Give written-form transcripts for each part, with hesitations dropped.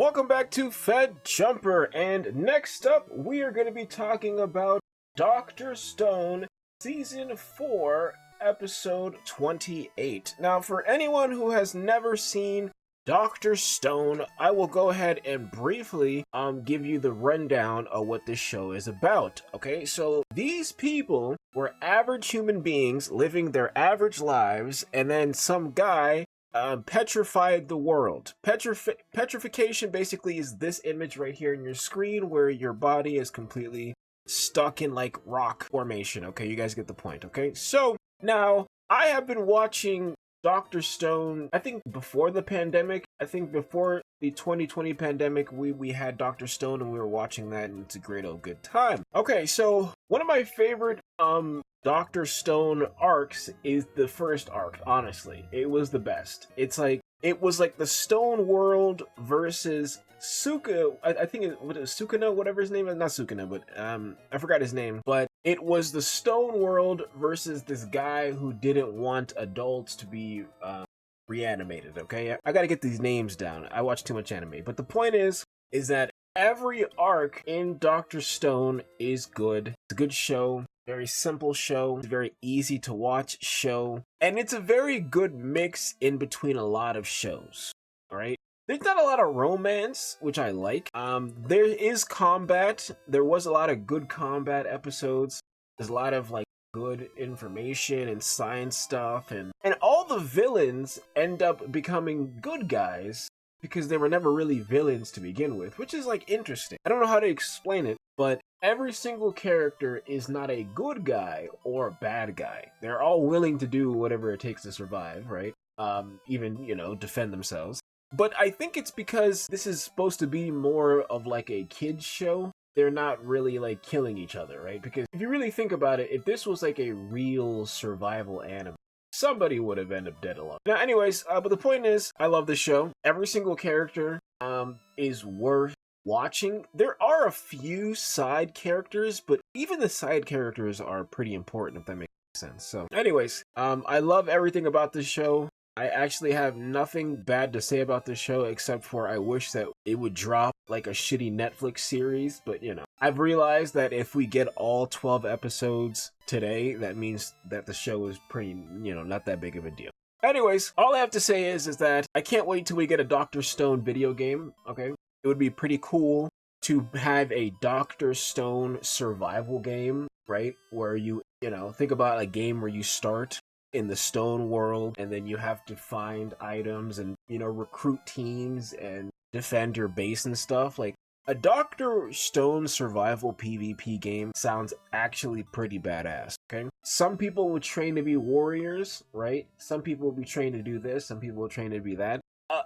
Welcome back to Fed Jumper, and next up we are going to be talking about Dr. Stone Season 4, Episode 28. Now, for anyone who has never seen Dr. Stone, I will go ahead and briefly give you the rundown of what this show is about. Okay, so these people were average human beings living their average lives, and then some guy petrified the world. Petrification basically is this image right here in your screen where your body is completely stuck in like rock formation. Okay, you guys get the point. Okay, so now I have been watching Dr. Stone, I think before the pandemic. I think before the 2020 pandemic, we had Dr. Stone and we were watching that, and it's a great old good time. Okay, so one of my favorite Dr. Stone arcs is the first arc, honestly. It was the best. It was like the Stone World versus Suka. I think it was Sukuna, whatever his name is. Not Sukuna, but I forgot his name. But it was the Stone World versus this guy who didn't want adults to be reanimated, okay? I gotta get these names down. I watch too much anime. But the point is that every arc in Dr. Stone is good. It's a good show. Very simple show. It's a very easy to watch show. And it's a very good mix in between a lot of shows. Alright? There's not a lot of romance, which I like. There is combat. There was a lot of good combat episodes. There's a lot of like good information and science stuff, and all the villains end up becoming good guys because they were never really villains to begin with, which is like interesting. I don't know how to explain it, but every single character is not a good guy or a bad guy. They're all willing to do whatever it takes to survive, right? Even, defend themselves. But I think it's because this is supposed to be more of like a kid's show. They're not really like killing each other, right? Because if you really think about it, if this was like a real survival anime, somebody would have ended up dead alone. Now, anyways, but the point is, I love this show. Every single character is worth watching. There are a few side characters, but even the side characters are pretty important, if that makes sense. So, anyways, I love everything about this show. I actually have nothing bad to say about this show except for I wish that it would drop like a shitty Netflix series, but I've realized that if we get all 12 episodes today, that means that the show is pretty, not that big of a deal. Anyways, all I have to say is that I can't wait till we get a Dr. Stone video game, okay? It would be pretty cool to have a Dr. Stone survival game, right? Where you think about a game where you start in the Stone World, and then you have to find items and, recruit teams and defend your base and stuff. Like, a Dr. Stone survival PvP game sounds actually pretty badass, okay? Some people would train to be warriors, right? Some people will be trained to do this, some people will train to be that.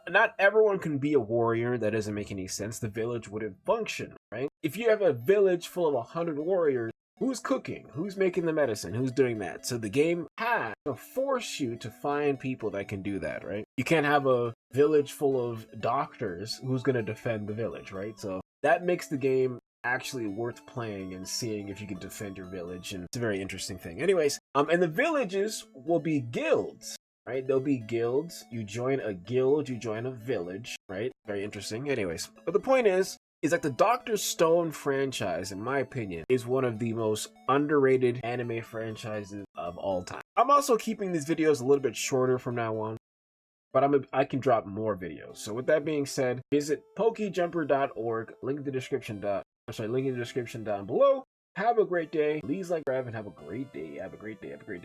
Not everyone can be a warrior. That doesn't make any sense. The village wouldn't function, right? If you have a village full of 100 warriors, who's cooking? Who's making the medicine? Who's doing that? So the game has to force you to find people that can do that, right? You can't have a village full of doctors. Who's going to defend the village, right? So that makes the game actually worth playing and seeing if you can defend your village, and it's a very interesting thing. Anyways, and the villages will be guilds, right? There'll be guilds. You join a guild, you join a village, right? Very interesting. Anyways, but the point is that the Dr. Stone franchise, in my opinion, is one of the most underrated anime franchises of all time. I'm also keeping these videos a little bit shorter from now on, but I can drop more videos. So with that being said, visit pokejumper.org, link in the description down below. Have a great day. Please like, and have a great day. Have a great day. Have a great day.